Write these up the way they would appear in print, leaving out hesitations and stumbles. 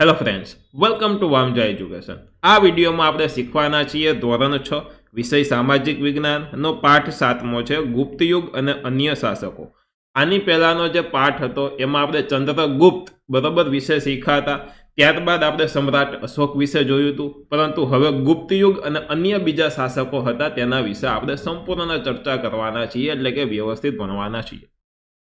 Hello friends, welcome to Vamja education. આ વિડીયોમાં આપણે શીખવાના છીએ ધોરણ 6 વિષય સામાજિક વિજ્ઞાનનો પાઠ 7મો છે ગુપ્તયુગ અને અન્ય શાસકો। આની પહેલાનો જે પાઠ હતો એમાં આપણે ચંદ્રગુપ્ત બરાબર વિશે શીખ્યા હતા। ત્યારબાદ આપણે સમ્રાટ અશોક વિશે જોયું હતું, પરંતુ હવે ગુપ્તયુગ અને અન્ય બીજા શાસકો હતા તેના વિશે આપણે સંપૂર્ણ ચર્ચા કરવાના છીએ, એટલે કે વ્યવસ્થિત ભણવાના છીએ।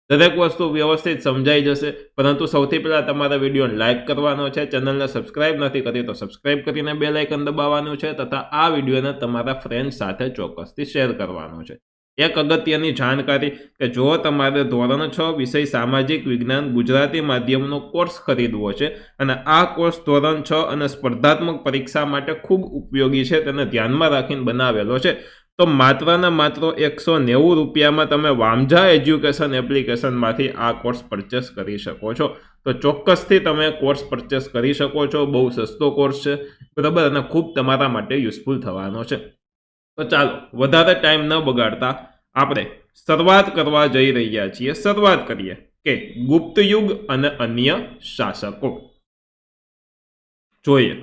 દરેક વસ્તુ વ્યવસ્થિત સમજાઈ જશે, પરંતુ સૌથી પહેલાં તમારે વિડીયોને લાઇક કરવાનો છે, ચેનલને સબસ્ક્રાઇબ નથી કરી તો સબસ્ક્રાઇબ કરીને બેલ આઇકન દબાવવાનું છે તથા આ વિડીયોને તમારા ફ્રેન્ડ સાથે ચોક્કસથી શેર કરવાનો છે। એક અગત્યની જાણકારી કે જો તમારે ધોરણ 6 વિષય સામાજિક વિજ્ઞાન ગુજરાતી માધ્યમનો કોર્સ ખરીદવો છે અને આ કોર્સ ધોરણ 6 અને સ્પર્ધાત્મક પરીક્ષા માટે ખૂબ ઉપયોગી છે, તેને ધ્યાનમાં રાખીને બનાવેલો છે, તો માત્ર ને માત્ર 190 રૂપિયામાં તમે વામજા એજ્યુકેશન એપ્લિકેશનમાંથી આ કોર્સ પરચેસ કરી શકો છો। તો ચોક્કસથી તમે કોર્સ પરચેસ કરી શકો છો। બહુ સસ્તો કોર્સ છે બરાબર, અને ખૂબ તમારા માટે યુઝફુલ થવાનો છે। તો ચાલો વધારે ટાઈમ ન બગાડતા આપણે શરૂઆત કરવા જઈ રહ્યા છીએ। શરૂઆત કરીએ કે ગુપ્તયુગ અને અન્ય શાસકો। જોઈએ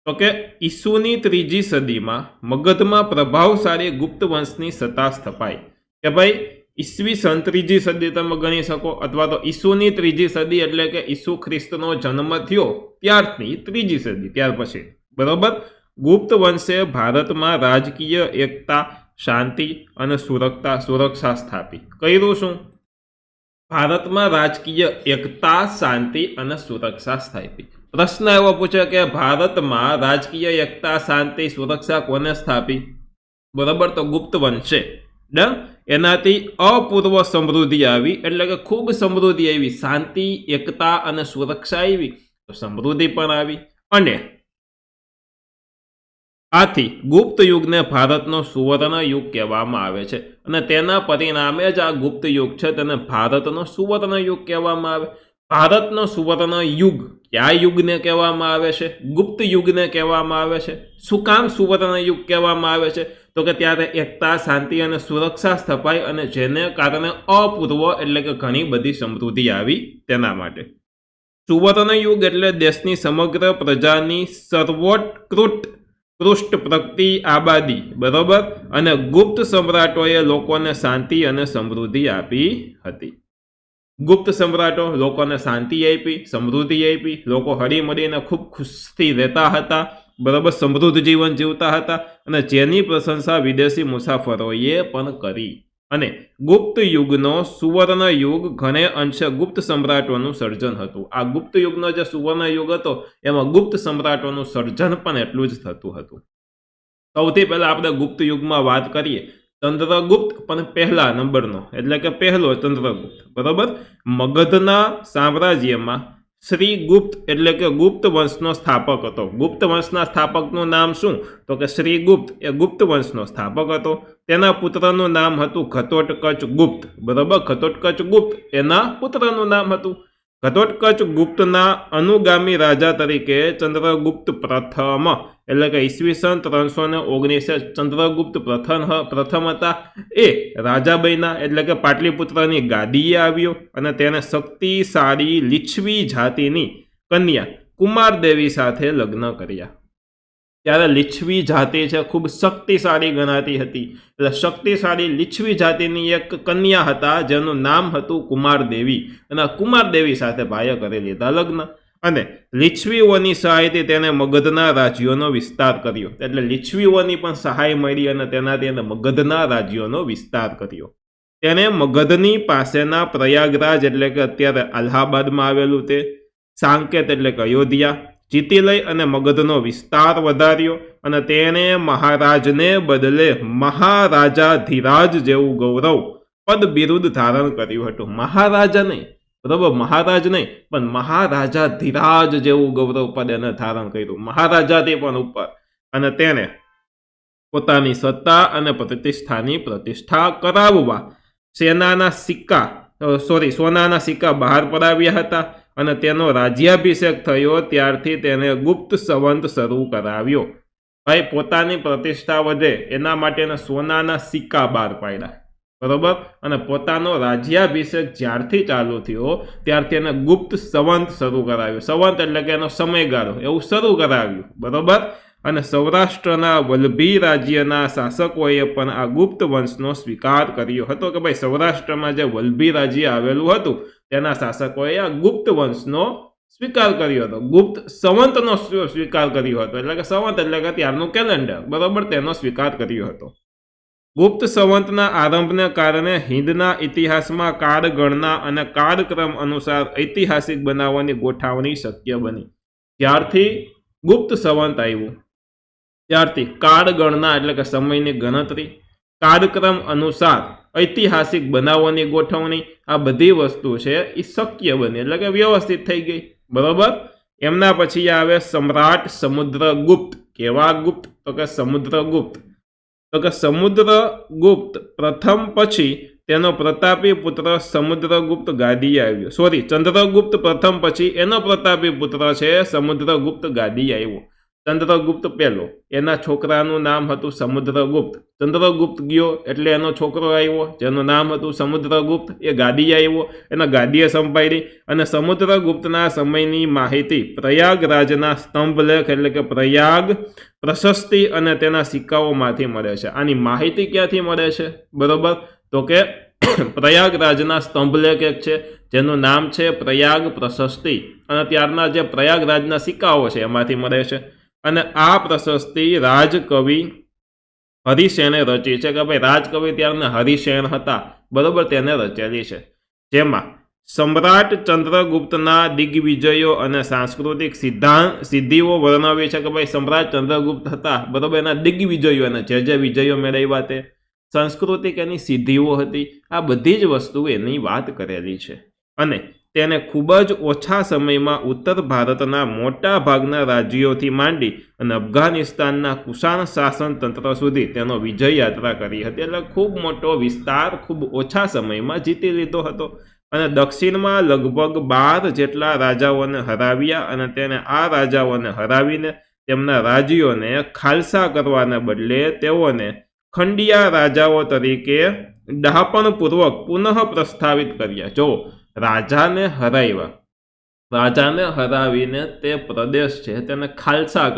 તો કે ઈસુની 3જી સદીમાં મગધમાં પ્રભાવશાળી ગુપ્ત વંશની સત્તા સ્થપાઈ। કે ભાઈ ઈસવીસન 3જી સદી તમે ગણી શકો, અથવા તો ઈસુની 3જી સદી એટલે કે ઈસુ ખ્રિસ્તનો જન્મ થયો ત્યારથી 3જી સદી, ત્યાર પછી બરોબર ગુપ્ત વંશે ભારતમાં રાજકીય એકતા, શાંતિ અને સુરક્ષા સ્થાપી। કર્યું શું? ભારતમાં રાજકીય એકતા, શાંતિ અને સુરક્ષા સ્થાપી। પ્રશ્ન એવો પૂછે કે ભારતમાં રાજકીય એકતા, શાંતિ, સુરક્ષા કોને સ્થાપી? બરાબર, તો ગુપ્ત વંશે। ડન, એનાથી અપૂર્વ સમૃદ્ધિ આવી, એટલે કે ખૂબ સમૃદ્ધિ આવી, શાંતિ, એકતા અને સુરક્ષા આવી તો સમૃદ્ધિ પણ આવી, અને આથી ગુપ્ત યુગને ભારતનો સુવર્ણ યુગ કહેવામાં આવે છે, અને તેના પરિણામે જ આ ગુપ્ત યુગ છે તેને ભારતનો સુવર્ણ યુગ કહેવામાં આવે। ભારતનો સુવર્ણ યુગ કયા યુગને કહેવામાં આવે છે? ગુપ્ત યુગને કહેવામાં આવે છે। શું કામ સુવર્ણ યુગ કહેવામાં આવે છે? તો કે ત્યારે એકતા, શાંતિ અને સુરક્ષા સ્થપાઈ, અને જેને કારણે અપૂર્વ એટલે કે ઘણી બધી સમૃદ્ધિ આવી તેના માટે। સુવર્ણ યુગ એટલે દેશની સમગ્ર પ્રજાની સર્વોત્કૃષ્ટ પ્રગતિ, આબાદી બરોબર, અને ગુપ્ત સમ્રાટોએ લોકોને શાંતિ અને સમૃદ્ધિ આપી હતી। ગુપ્ત સમ્રાટો લોકોને શાંતિ આપી, સમૃદ્ધિ આપી, લોકો હળીમળીને ખૂબ ખુશથી રહેતા હતા બરાબર, સમૃદ્ધ જીવન જીવતા હતા, અને જેની પ્રશંસા વિદેશી મુસાફરોએ પણ કરી। અને ગુપ્ત યુગનો સુવર્ણ યુગ ઘણે અંશે ગુપ્ત સમ્રાટોનું સર્જન હતું। આ ગુપ્ત યુગનો જે સુવર્ણ યુગ હતો એમાં ગુપ્ત સમ્રાટોનું સર્જન પણ એટલું જ થતું હતું। સૌથી પહેલા આપણે ગુપ્ત યુગમાં વાત કરીએ ચંદ્રગુપ્ત, પણ પહેલા નંબરનો એટલે કે પહેલો ચંદ્રગુપ્ત બરોબર, મગધના સામ્રાજ્યમાં શ્રીગુપ્ત એટલે કે ગુપ્ત વંશનો સ્થાપક હતો। ગુપ્ત વંશના સ્થાપકનું નામ શું? તો કે શ્રીગુપ્ત એ ગુપ્ત વંશનો સ્થાપક હતો। તેના પુત્રનું નામ હતું ઘટોત્કચ ગુપ્ત બરોબર, ઘટોત્કચ ગુપ્ત એના પુત્રનું નામ હતું। ઘટોત્કચ ગુપ્તના અનુગામી રાજા તરીકે ચંદ્રગુપ્ત પ્રથમ એટલે કે ઈસવીસન 319 ચંદ્રગુપ્ત પ્રથમ હતા એ રાજા બન્યા, એટલે કે પાટલીપુત્રની ગાદીએ આવ્યો, અને તેને શક્તિશાળી લીછવી જાતિની કન્યા કુમારદેવી સાથે લગ્ન કર્યા। ત્યારે લીછવી જાતિ છે ખૂબ શક્તિશાળી ગણાતી હતી, એટલે શક્તિશાળી લીછવી જાતિની એક કન્યા હતા જેનું નામ હતું કુમારદેવી, અને કુમારદેવી સાથે ભાઈએ કરી લીધા લગ્ન, અને લીછવીઓની સહાયથી તેને મગધના રાજ્યોનો વિસ્તાર કર્યો। એટલે લીછવીઓની પણ સહાય મળી અને તેનાથી એને મગધના રાજ્યોનો વિસ્તાર કર્યો। તેને મગધની પાસેના પ્રયાગરાજ એટલે કે અત્યારે અલ્હાબાદમાં આવેલું તે સાંકેત એટલે કે અયોધ્યા જીતી લઈ અને મગધનો વિસ્તાર વધાર્યો, અને તેણે મહારાજને બદલે મહારાજાધિરાજ જેવું ગૌરવ પદ બિરુદ ધારણ કર્યું હતું। મહારાજા નહીં બરાબર, મહારાજ નહીં પણ મહારાજાધિરાજ જેવું ગૌરવ પદ એને ધારણ કર્યું, મહારાજાથી પણ ઉપર, અને તેને પોતાની સત્તા અને પ્રતિષ્ઠાની પ્રતિષ્ઠા કરાવવા સોનાના સિક્કા બહાર પડાવ્યા હતા, અને તેનો રાજ્યાભિષેક થયો ત્યારથી તેને ગુપ્ત સંવંત શરૂ કરાવ્યો। ભાઈ પોતાની પ્રતિષ્ઠા વધે એના માટે સોનાના સિક્કા બહાર પાડ્યા, બરોબર, અને પોતાનો રાજ્યાભિષેક જ્યારથી ચાલુ થયો ત્યારથી એને ગુપ્ત સંવંત શરૂ કરાવ્યો. સંવંત એટલે કે એનો સમયગાળો એવું શરૂ કરાવ્યું. બરોબર, અને સૌરાષ્ટ્રના વલ્લભી રાજ્યના શાસકોએ પણ આ ગુપ્ત વંશનો સ્વીકાર કર્યો હતો કે ભાઈ સૌરાષ્ટ્રમાં જે વલ્લભી રાજ્ય આવેલું હતું તેના શાસકોએ આ ગુપ્ત વંશનો સ્વીકાર કર્યો હતો. ગુપ્ત સંવંતનો સ્વીકાર કર્યો હતો. એટલે કે સંવંત એટલે કે ત્યારનું કેલેન્ડર. બરોબર, તેનો સ્વીકાર કર્યો હતો. ગુપ્ત સંવંતના આરંભને કારણે હિંદના ઇતિહાસમાં કાળગણના અને કાળક્રમ અનુસાર ઐતિહાસિક બનાવવાની ગોઠવણી શક્ય બની. જ્યારથી ગુપ્ત સંવંત આવ્યું ત્યારથી કાળગણના એટલે કે સમયની ગણતરી, કાળક્રમ અનુસાર ઐતિહાસિક બનાવવાની ગોઠવણી, આ બધી વસ્તુ છે એ શક્ય બની એટલે કે વ્યવસ્થિત થઈ ગઈ. બરોબર, એમના પછી આવે સમ્રાટ સમુદ્રગુપ્ત. કેવા ગુપ્ત? તો કે સમુદ્રગુપ્ત. તો કે સમુદ્રગુપ્ત પ્રથમ પછી તેનો પ્રતાપી પુત્ર સમુદ્રગુપ્ત ગાદીએ આવ્યો. ચંદ્રગુપ્ત પ્રથમ પછી એનો પ્રતાપી પુત્ર છે સમુદ્રગુપ્ત ગાદીએ આવ્યો. ચંદ્રગુપ્ત પહેલો, એના છોકરાનું નામ હતું સમુદ્રગુપ્ત. ચંદ્રગુપ્ત ગયો એટલે એનો છોકરો આવ્યો જેનું નામ હતું સમુદ્રગુપ્ત. એ ગાદીએ આવ્યો, એના ગાદીએ સંભાળી. અને સમુદ્રગુપ્તના સમયની માહિતી પ્રયાગરાજના સ્તંભલેખ એટલે કે પ્રયાગ પ્રશસ્તિ અને તેના સિક્કાઓમાંથી મળે છે. આની માહિતી ક્યાંથી મળે છે? બરોબર, તો કે પ્રયાગરાજના સ્તંભલેખ એક છે જેનું નામ છે પ્રયાગ પ્રશસ્તિ, અને ત્યારના જે પ્રયાગરાજના સિક્કાઓ છે એમાંથી મળે છે. અને આ પ્રશસ્તિ રાજકવિ હરિસેને રચી છે કે ભાઈ રાજકવિ ત્યારના હરિસેન હતા. બરોબર, તેને રચેલી છે. જેમાં સમ્રાટ ચંદ્રગુપ્તના દિગ્વિજયો અને સાંસ્કૃતિક સિદ્ધિઓ વર્ણવી છે કે ભાઈ સમ્રાટ ચંદ્રગુપ્ત હતા. બરોબર, એના દિગ્વિજયો અને જે વિજયો મેળવ્યા તે સાંસ્કૃતિક એની સિદ્ધિઓ હતી. આ બધી જ વસ્તુ એની વાત કરેલી છે. અને તેને ખૂબ જ ઓછા સમયમાં ઉત્તર ભારતના મોટા ભાગના રાજ્યોથી માંડી અને અફઘાનિસ્તાનના કુષાણ શાસન તંત્ર સુધી તેનો વિજય યાત્રા કરી હતી. એટલે ખૂબ મોટો વિસ્તાર ખૂબ ઓછા સમયમાં જીતી લીધો હતો. અને દક્ષિણમાં લગભગ 12 જેટલા રાજાઓને હરાવ્યા અને તેને આ રાજાઓને હરાવીને તેમના રાજ્યોને ખાલસા કરવાને બદલે તેઓને ખંડિયા રાજાઓ તરીકે ડહાપણપૂર્વક પુનઃ પ્રસ્થાપિત કર્યા. જો રાજાને હરાવીને તે પ્રદેશ છે તેને ખાલસા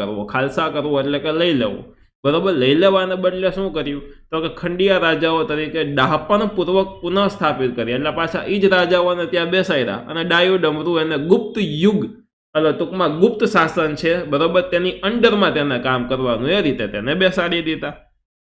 કરવો એટલે કે લઈ લેવો. બરોબર, લઈ લેવાને બદલે શું કર્યું? તો કે ખંડિયા રાજાઓ તરીકે ડહાપણપૂર્વક પુનઃ સ્થાપિત કર્યા. એટલે પાછા એ જ રાજાઓને ત્યાં બેસાડ્યા અને ડાયું ડમરું એને ગુપ્ત યુગ એટલે ટૂંકમાં ગુપ્ત શાસન છે. બરોબર, તેની અંડરમાં તેને કામ કરવાનું એ રીતે તેને બેસાડી દીધા.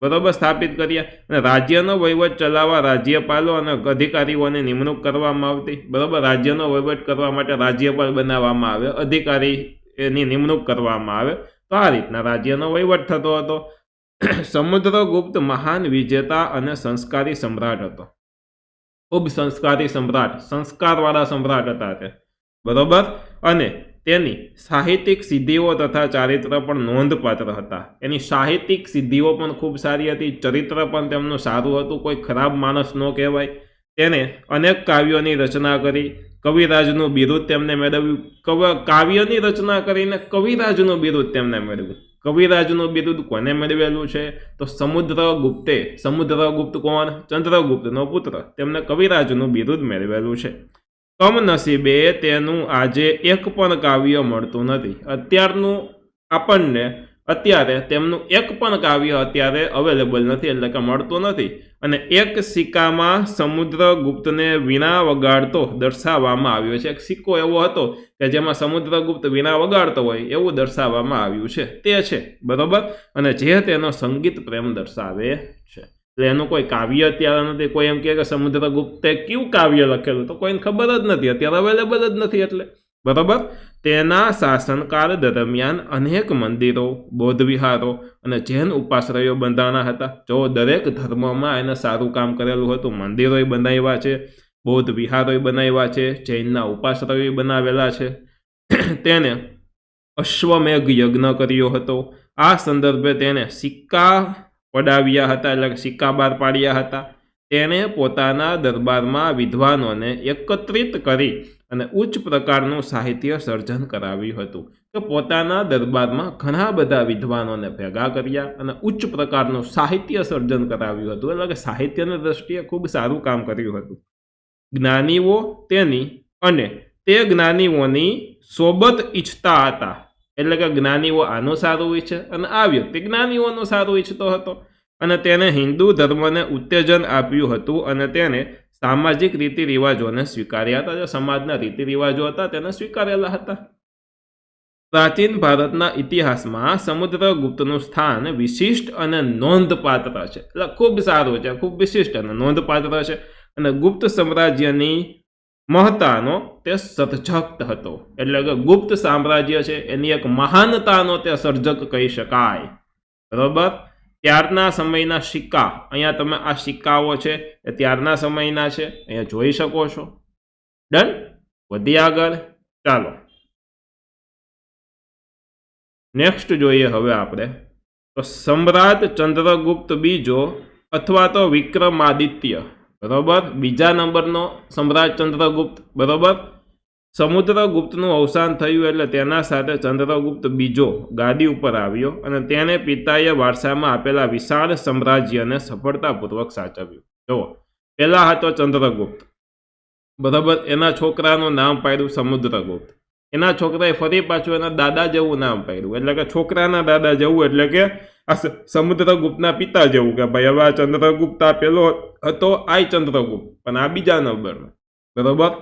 બરોબર, સ્થાપિત કર્યા. અને રાજ્યનો વહીવટ ચલાવવા રાજ્યપાલો અને અધિકારીઓની નિમણૂક કરવામાં આવતી. બરોબર, રાજ્યનો વહીવટ કરવા માટે રાજ્યપાલ બનાવવામાં આવે, અધિકારીની નિમણૂક કરવામાં આવે. તો આ રીતના રાજ્યનો વહીવટ થતો હતો. સમુદ્રગુપ્ત મહાન વિજેતા અને સંસ્કારી સમ્રાટ હતો. ખૂબ સંસ્કારી સમ્રાટ, સંસ્કારવાળા સમ્રાટ હતા તે. બરોબર, અને તેની સાહિત્યિક સિદ્ધિઓ તથા ચારિત્ર પણ નોંધપાત્ર હતા. એની સાહિત્યિક સિદ્ધિઓ પણ ખૂબ સારી હતી, ચરિત્ર પણ તેમનું સારું હતું, કોઈ ખરાબ માણસ ન કહેવાય. તેને અનેક કાવ્યોની રચના કરી, કવિરાજનું બિરુદ તેમને મેળવ્યું. કાવ્યની રચના કરીને કવિરાજનું બિરુદ તેમને મેળવ્યું. કવિરાજનું બિરુદ કોને મેળવેલું છે? તો સમુદ્રગુપ્તે. સમુદ્રગુપ્ત કોણ? ચંદ્રગુપ્તનો પુત્ર. તેમને કવિરાજનું બિરુદ મેળવેલું છે. કમનસીબે તેનું આજે એક પણ કાવ્ય મળતું નથી. અત્યારે તેમનું એક પણ કાવ્ય અત્યારે અવેલેબલ નથી એટલે કે મળતું નથી. અને એક સિક્કામાં સમુદ્રગુપ્તને વીણા વગાડતો દર્શાવવામાં આવ્યો છે. એક સિક્કો એવો હતો કે જેમાં સમુદ્રગુપ્ત વીણા વગાડતો હોય એવું દર્શાવવામાં આવ્યું છે. તે છે. બરોબર, અને જે તેનો સંગીત પ્રેમ દર્શાવે છે. એટલે એનું કોઈ કાવ્ય અત્યારે નથી. કોઈ એમ કહે કે સમુદ્રગુપ્તે કેવું કાવ્ય લખેલું, તો કોઈને ખબર જ નથી, અત્યારે અવેલેબલ જ નથી. એટલે બરોબર, તેના શાસનકાળ દરમિયાન અનેક મંદિરો, બૌદ્ધ વિહારો અને જૈન ઉપાશ્રયો બંધાણા હતા. જો દરેક ધર્મમાં એને સારું કામ કરેલું હતું. મંદિરોય બનાવ્યા છે, બૌદ્ધ વિહારોય બનાવ્યા છે, જૈનના ઉપાશ્રયોય બનાવેલા છે. તેને અશ્વમેઘ યજ્ઞ કર્યો હતો. આ સંદર્ભે તેને સિક્કા પડાવ્યા હતા એટલે કે સિક્કા બહાર પાડ્યા હતા. તેણે પોતાના દરબારમાં વિદ્વાનોને એકત્રિત કરી અને ઉચ્ચ પ્રકારનું સાહિત્ય સર્જન કરાવ્યું હતું કે પોતાના દરબારમાં ઘણા બધા વિદ્વાનોને ભેગા કર્યા અને ઉચ્ચ પ્રકારનું સાહિત્ય સર્જન કરાવ્યું હતું, એટલે કે સાહિત્યની દ્રષ્ટિએ ખૂબ સારું કામ કર્યું હતું. જ્ઞાનીઓ તેની અને તે જ્ઞાનીઓની સોબત ઈચ્છતા હતા, એટલે કે જ્ઞાનીઓ આનું સારું ઈચ્છે અને આ વ્યક્તિ જ્ઞાનીઓનું સારું ઈચ્છતો હતો અને તેને હિન્દુ ધર્મને ઉત્તેજન આપ્યું હતું અને તેને સામાજિક રીતિ રિવાજોને સ્વીકાર્યા હતા. જે સમાજના રીતિ રિવાજો હતા તેને સ્વીકારેલા હતા. પ્રાચીન ભારતના ઇતિહાસમાં સમુદ્રગુપ્તનું સ્થાન વિશિષ્ટ અને નોંધપાત્ર છે, એટલે ખૂબ સારું છે, ખૂબ વિશિષ્ટ અને નોંધપાત્ર છે. અને ગુપ્ત સામ્રાજ્યની મહત્તાનો તે સર્જક હતો, એટલે કે ગુપ્ત સામ્રાજ્ય છે એની એક મહાનતાનો તે સર્જક કહી શકાય. બરોબર. ત્યારના સમયના સિક્કા, અહીંયા તમે આ સિક્કાઓ છે એ ત્યારના સમયના છે, અહીંયા જોઈ શકો છો. ડન. વધી આગળ. ચાલો નેક્સ્ટ જોઈએ હવે આપણે તો સમ્રાટ ચંદ્રગુપ્ત બીજો અથવા તો વિક્રમાદિત્ય. બરોબર. બીજા નંબરનો સમ્રાટ ચંદ્રગુપ્ત. બરોબર. સમુદ્રગુપ્તનું અવસાન થયું એટલે તેના સાથે ચંદ્રગુપ્ત બીજો ગાદી ઉપર આવ્યો અને તેને પિતાએ વારસામાં આપેલા વિશાળ સામ્રાજ્યને સફળતાપૂર્વક સાચવ્યું. જુઓ, પહેલા હતો ચંદ્રગુપ્ત. બરાબર. એના છોકરાનું નામ પાડ્યું સમુદ્રગુપ્ત. એના છોકરાએ ફરી પાછું એના દાદા જેવું નામ પાડ્યું, એટલે કે છોકરાના દાદા જેવું, એટલે કે આ સમુદ્રગુપ્તના પિતા જેવું કે ભાઈ હવે આ ચંદ્રગુપ્ત આ પેલો હતો આ ચંદ્રગુપ્ત, પણ આ બીજા નંબરનો. બરોબર.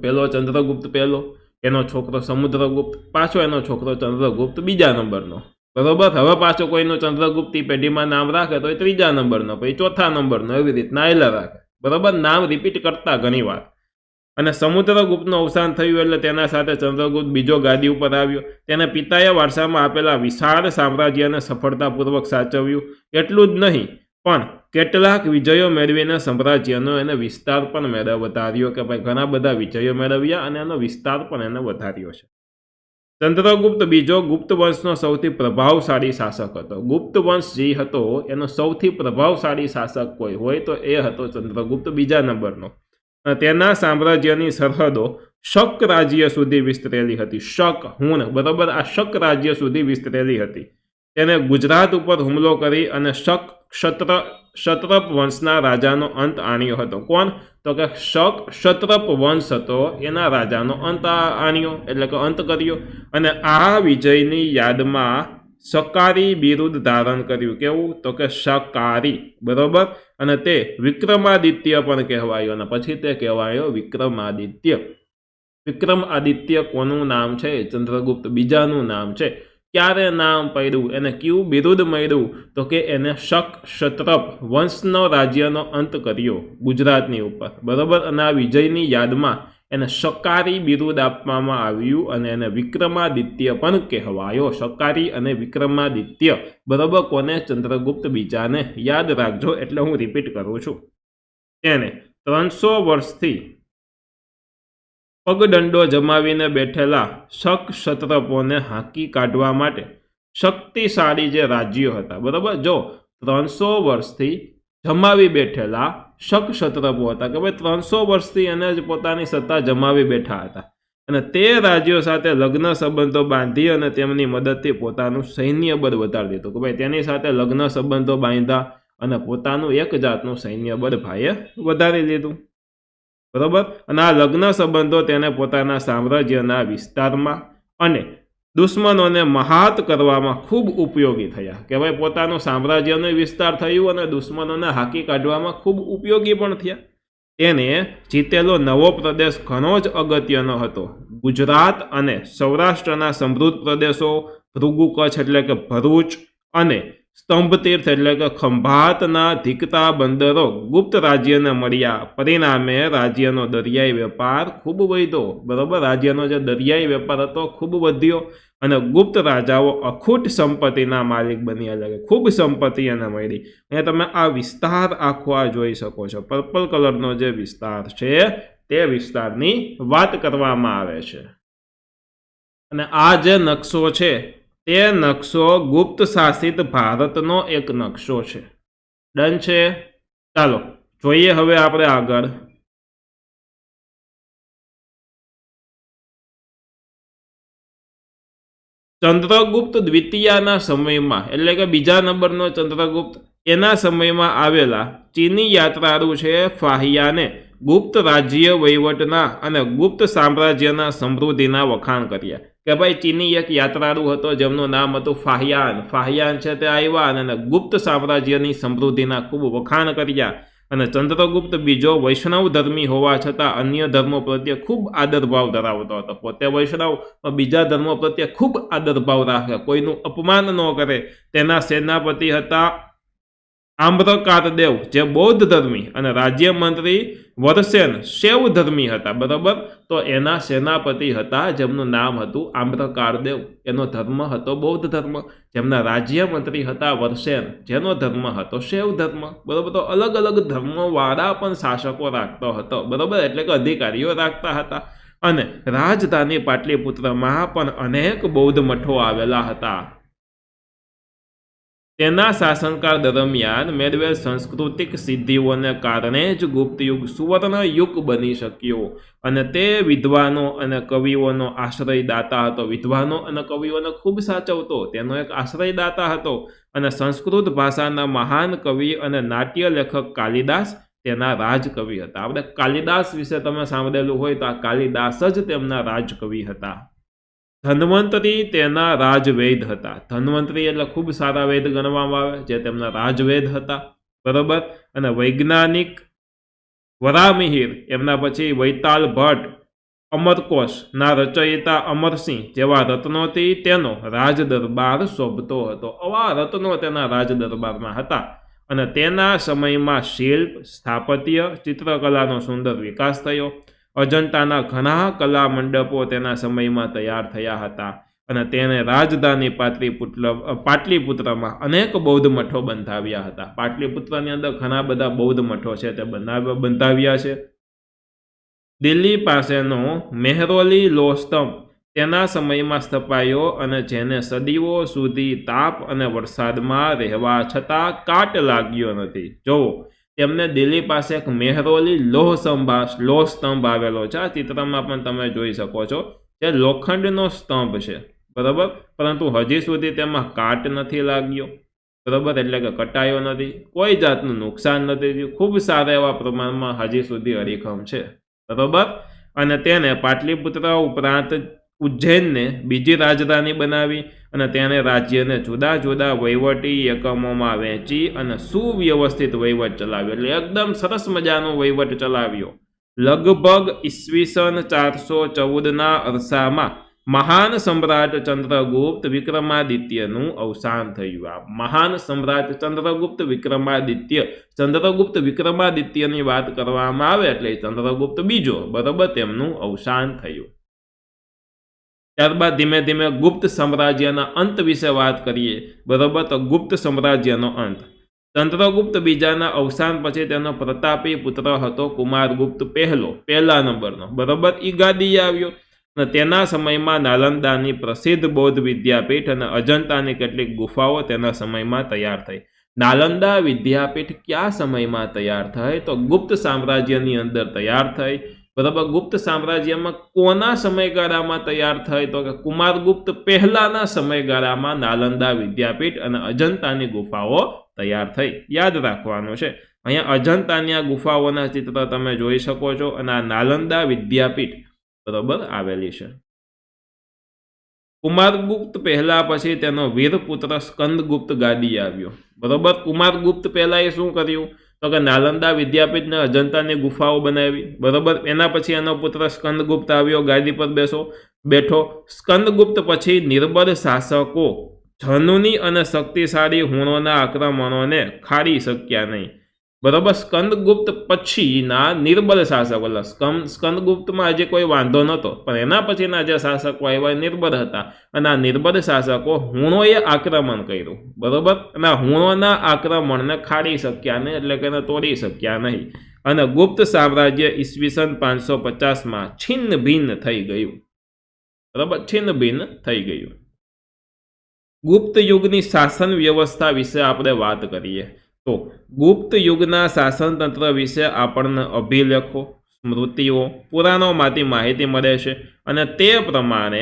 પેલો ચંદ્રગુપ્ત પહેલો, એનો છોકરો સમુદ્રગુપ્ત, પાછો એનો છોકરો ચંદ્રગુપ્ત બીજા નંબરનો. બરોબર. હવે પાછો કોઈનું ચંદ્રગુપ્ત પેઢીમાં નામ રાખે તો એ ત્રીજા નંબરનો, પછી ચોથા નંબરનો, એવી રીતના એલા રાખે. બરોબર. નામ રિપીટ કરતા ઘણી વાર. અને સમુદ્રગુપ્તનું અવસાન થયું એટલે તેના સાથે ચંદ્રગુપ્ત બીજો ગાદી ઉપર આવ્યો. તેને પિતાએ વારસામાં આપેલા વિશાળ સામ્રાજ્યને સફળતાપૂર્વક સાચવ્યું. એટલું જ નહીં પણ કેટલાક વિજયો મેળવીને સામ્રાજ્યનો એને વિસ્તાર પણ વધાર્યો, કે ભાઈ ઘણા બધા વિજયો મેળવ્યા અને એનો વિસ્તાર પણ એને વધાર્યો છે. ચંદ્રગુપ્ત બીજો ગુપ્ત વંશનો સૌથી પ્રભાવશાળી શાસક હતો. ગુપ્ત વંશ જે હતો એનો સૌથી પ્રભાવશાળી શાસક કોઈ હોય તો એ હતો ચંદ્રગુપ્ત બીજા નંબરનો. તેના સામ્રાજ્યની સરહદો શક રાજ્ય સુધી વિસ્તરેલી હતી. શક હુણ. બરાબર. આ શક રાજ્ય સુધી વિસ્તરેલી હતી. તેને ગુજરાત ઉપર હુમલો કરી અને ક્ષત્રપ વંશના રાજાનો અંત આણ્યો હતો. કોણ? તો કે ક્ષત્રપ વંશ હતો એના રાજાનો અંત આણ્યો, એટલે કે અંત કર્યો. અને આ વિજયની યાદમાં સકારી બિરુદ ધારણ કર્યું. કેવું? તો કે સકારી. બરોબર. અને તે વિક્રમાદિત્ય પણ કહેવાયો અને પછી તે કહેવાયો વિક્રમાદિત્ય. વિક્રમાદિત્ય કોનું નામ છે? ચંદ્રગુપ્ત બીજાનું નામ છે. ક્યારે નામ પડ્યું, એને કયું બિરુદ મળ્યું? તો કે એને ક્ષત્રપ વંશનો રાજ્યનો અંત કર્યો ગુજરાતની ઉપર. બરોબર. અને આ વિજયની યાદમાં એને સકારી બિરુદ આપવામાં આવ્યું અને એને વિક્રમાદિત્ય પણ કહેવાયો. સકારી અને વિક્રમાદિત્ય. બરોબર. કોને? ચંદ્રગુપ્ત બીજાને. યાદ રાખજો, એટલે હું રિપીટ કરું છું. તેને 300 વર્ષથી પગદંડો જમાવીને બેઠેલા ક્ષત્રપોને હાંકી કાઢવા માટે શક્તિશાળી જે રાજ્યો હતા. બરોબર. જો 300 વર્ષથી જમાવી બેઠેલા ક્ષત્રપો હતા, કે ભાઈ 300 વર્ષથી એને જ પોતાની સત્તા જમાવી બેઠા હતા અને તે રાજ્યો સાથે લગ્ન સંબંધો બાંધી અને તેમની મદદથી પોતાનું સૈન્ય બળ વધારી દીધું. કે ભાઈ તેની સાથે લગ્ન સંબંધો બાંધ્યા અને પોતાનું એક જાતનું સૈન્ય બળ ભાઈએ વધારી લીધું. બરોબર. અને આ લગ્ન સંબંધો તેને પોતાના સામ્રાજ્યના વિસ્તારમાં અને દુશ્મનોને મહાત કરવામાં ખૂબ ઉપયોગી થયા. કે ભાઈ પોતાનું સામ્રાજ્યનો વિસ્તાર થયું અને દુશ્મનોને હાંકી કાઢવામાં ખૂબ ઉપયોગી પણ થયા. તેને જીતેલો નવો પ્રદેશ ઘણો જ અગત્યનો હતો. ગુજરાત અને સૌરાષ્ટ્રના સમૃદ્ધ પ્રદેશો, ભૃગુ કચ્છ એટલે કે ભરૂચ અને સ્તંભતીર્થ એટલે કે ખંભાતના ધીકતા બંદરો ગુપ્ત રાજ્યને મળ્યા. પરિણામે રાજ્યનો દરિયાઈ વેપાર ખૂબ વધ્યો. બરોબર. રાજ્યનો જે દરિયાઈ વેપાર હતો ખૂબ વધ્યો અને ગુપ્ત રાજાઓ અખૂટ સંપત્તિના માલિક બન્યા, એટલે કે ખૂબ સંપત્તિ એને મળી. અહીંયા તમે આ વિસ્તાર આખો આ જોઈ શકો છો. પર્પલ કલરનો જે વિસ્તાર છે તે વિસ્તારની વાત કરવામાં આવે છે. અને આ જે નકશો છે તે નકશો ગુપ્ત શાસિત ભારતનો એક નકશો છે. ડન છે. ચાલો જોઈએ હવે આપણે આગળ. ચંદ્રગુપ્ત દ્વિતીયના સમયમાં એટલે કે બીજા નંબરનો ચંદ્રગુપ્ત એના સમયમાં આવેલા ચીની યાત્રાળુ છે ફાહિયાને ગુપ્ત રાજ્ય વહીવટના અને ગુપ્ત સામ્રાજ્યના સમૃદ્ધિના વખાણ કર્યા કે ભાઈ ચીની એક યાત્રાળુ હતો જેમનું નામ હતું ફાહિયાન છે તે આવ્યા અને ગુપ્ત સામ્રાજ્યની સમૃદ્ધિના ખૂબ વખાણ કર્યા અને ચંદ્રગુપ્ત બીજો વૈષ્ણવ ધર્મી હોવા છતાં અન્ય ધર્મો પ્રત્યે ખૂબ આદરભાવ ધરાવતો હતો. પોતે વૈષ્ણવ બીજા ધર્મો પ્રત્યે ખૂબ આદરભાવ રાખે, કોઈનું અપમાન ન કરે. તેના સેનાપતિ હતા આમ્રકારદેવ જે બૌદ્ધ ધર્મી અને રાજ્યમંત્રી વરસેન શૈવ ધર્મી હતા. બરાબર, તો એના સેનાપતિ હતા જેમનું નામ હતું આમ્રકારદેવ, એનો ધર્મ હતો બૌદ્ધ ધર્મ. જેમના રાજ્યમંત્રી હતા વરસેન, જેનો ધર્મ હતો શૈવ ધર્મ. બરાબર, તો અલગ અલગ ધર્મોવાળા પણ શાસકો રાખતો હતો. બરાબર, એટલે કે અધિકારીઓ રાખતા હતા. અને રાજધાની પાટલીપુત્રમાં પણ અનેક બૌદ્ધ મઠો આવેલા હતા. તેના શાસનકાળ દરમિયાન મેળવેલ સાંસ્કૃતિક સિદ્ધિઓને કારણે જ ગુપ્ત યુગ સુવર્ણ યુગ બની શક્યો અને તે વિદ્વાનો અને કવિઓનો આશ્રયદાતા હતો. વિદ્વાનો અને કવિઓને ખૂબ સાચવતો, તેનો એક આશ્રયદાતા હતો. અને સંસ્કૃત ભાષાના મહાન કવિ અને નાટ્ય લેખક કાલિદાસ તેના રાજકવિ હતા. આપણે કાલિદાસ વિશે તમે સાંભળેલું હોય તો આ કાલિદાસ જ તેમના રાજકવિ હતા. ધન્વંતરી તેના રાજવૈદ હતા. ધન્વંતરી એટલે ખૂબ સારા વૈદ ગણવામાં આવે, જે તેમના રાજવૈદ હતા. બરાબર, અને વૈજ્ઞાનિક વરામિહિર, એમના પછી વૈતાલ ભટ્ટ, અમરકોશ ના રચયિતા અમરસિંહ જેવા રત્નોથી તેનો રાજદરબાર શોભતો હતો. આવા રત્નો તેના રાજદરબારમાં હતા. અને તેના સમયમાં શિલ્પ, સ્થાપત્ય, ચિત્રકલાનો સુંદર વિકાસ થયો. અજંતાના ઘણા કલા મંડપો તેના સમયમાં તૈયાર થયા હતા. અને તેને રાજધાની પાટલીપુત્રમાં અનેક બૌદ્ધ મઠો બંધાવ્યા હતા. પાટલીપુત્રની અંદર ઘણા બધા બૌદ્ધ મઠો છે તે બંધાવ્યા છે. દિલ્હી પાસેનો મેહરોલી લોહ સ્તંભ તેના સમયમાં સ્થપાયો અને જેને સદીઓ સુધી તાપ અને વરસાદમાં રહેવા છતાં કાટ લાગ્યો નથી. જોવો, તેમને દિલ્હી પાસે એક મેહરોલી લોહ સ્તંભ આવેલો છે. આ ચિત્રમાં પણ તમે જોઈ શકો છો, જે લોખંડનો સ્તંભ છે. બરાબર, પરંતુ હજી સુધી તેમાં કાટ નથી લાગ્યો. બરાબર, એટલે કે કટાયો નથી, કોઈ જાતનું નુકસાન નથી થયું. ખૂબ સારા એવા પ્રમાણમાં હજી સુધી હરીખમ છે. બરાબર, અને તેને પાટલીપુત્ર ઉપરાંત ઉજ્જૈનને બીજી રાજધાની બનાવી અને તેને રાજ્યને જુદા જુદા વહીવટી એકમોમાં વહેંચી અને સુવ્યવસ્થિત વહીવટ ચલાવ્યો. એટલે એકદમ સરસ મજાનો વહીવટ ચલાવ્યો. લગભગ ઈસવીસન 414ના અરસામાં મહાન સમ્રાટ ચંદ્રગુપ્ત વિક્રમાદિત્યનું અવસાન થયું. આ મહાન સમ્રાટ ચંદ્રગુપ્ત વિક્રમાદિત્યની વાત કરવામાં આવે એટલે ચંદ્રગુપ્ત બીજો, બરાબર, તેમનું અવસાન થયું. ત્યારબાદ ધીમે ધીમે ગુપ્ત સામ્રાજ્યના અંત વિશે વાત કરીએ. બરાબર, તો ગુપ્ત સામ્રાજ્યનો અંત. ચંદ્રગુપ્ત બીજાના અવસાન પછી તેનો પ્રતાપી પુત્ર હતો કુમારગુપ્ત પહેલા નંબરનો. બરાબર, એ ગાદીએ આવ્યો અને તેના સમયમાં નાલંદાની પ્રસિદ્ધ બૌદ્ધ વિદ્યાપીઠ અને અજંતાની કેટલીક ગુફાઓ તેના સમયમાં તૈયાર થઈ. નાલંદા વિદ્યાપીઠ કયા સમયમાં તૈયાર થઈ? તો ગુપ્ત સામ્રાજ્યની અંદર તૈયાર થઈ. બરાબર, ગુપ્ત સામ્રાજ્યમાં કોના સમયગાળામાં તૈયાર થઈ? તો કે કુમારગુપ્ત પહેલાના સમયગાળામાં નાલંદા વિદ્યાપીઠ અને અજંતાની ગુફાઓ તૈયાર થઈ. યાદ રાખવાનું છે. અહીંયા અજંતાની આ ગુફાઓના ચિત્ર તમે જોઈ શકો છો અને આ નાલંદા વિદ્યાપીઠ બરાબર આવેલી છે. કુમારગુપ્ત પહેલા પછી તેનો વીરપુત્ર સ્કંદગુપ્ત ગાદી આવ્યો. બરાબર, કુમારગુપ્ત પહેલા એ શું કર્યું? તો કે નાલંદા વિદ્યાપીઠને અજંતાની ગુફાઓ બનાવી. બરાબર, એના પછી એનો પુત્ર સ્કંદગુપ્ત આવ્યો, ગાદી પર બેઠો. સ્કંદગુપ્ત પછી નિર્બળ શાસકો જનુની અને શક્તિશાળી હુણોના આક્રમણોને ખાડી શક્યા નહીં. બરાબર, સ્કંદગુપ્ત પછીના નિર્બળ શાસકો, સ્કંદગુપ્તમાં હજી કોઈ વાંધો નહોતો, પણ એના પછીના જે શાસકો આવ્યા નિર્બળ હતા અને આ નિર્બળ શાસકો હુણોએ આક્રમણ કર્યું. બરાબર, અને હુણોના આક્રમણને ખાડી શક્યા નહીં, એટલે કે એને તોડી શક્યા નહીં. અને ગુપ્ત સામ્રાજ્ય ઈસવીસન 550માં છિન્ન ભિન્ન થઈ ગયું. બરાબર, છિન્ન ભિન્ન થઈ ગયું. ગુપ્ત યુગની શાસન વ્યવસ્થા વિશે આપણે વાત કરીએ તો ગુપ્ત યુગના શાસનતંત્ર વિશે આપણને અભિલેખો, સ્મૃતિઓ, પુરાણોમાંથી માહિતી મળે છે અને તે પ્રમાણે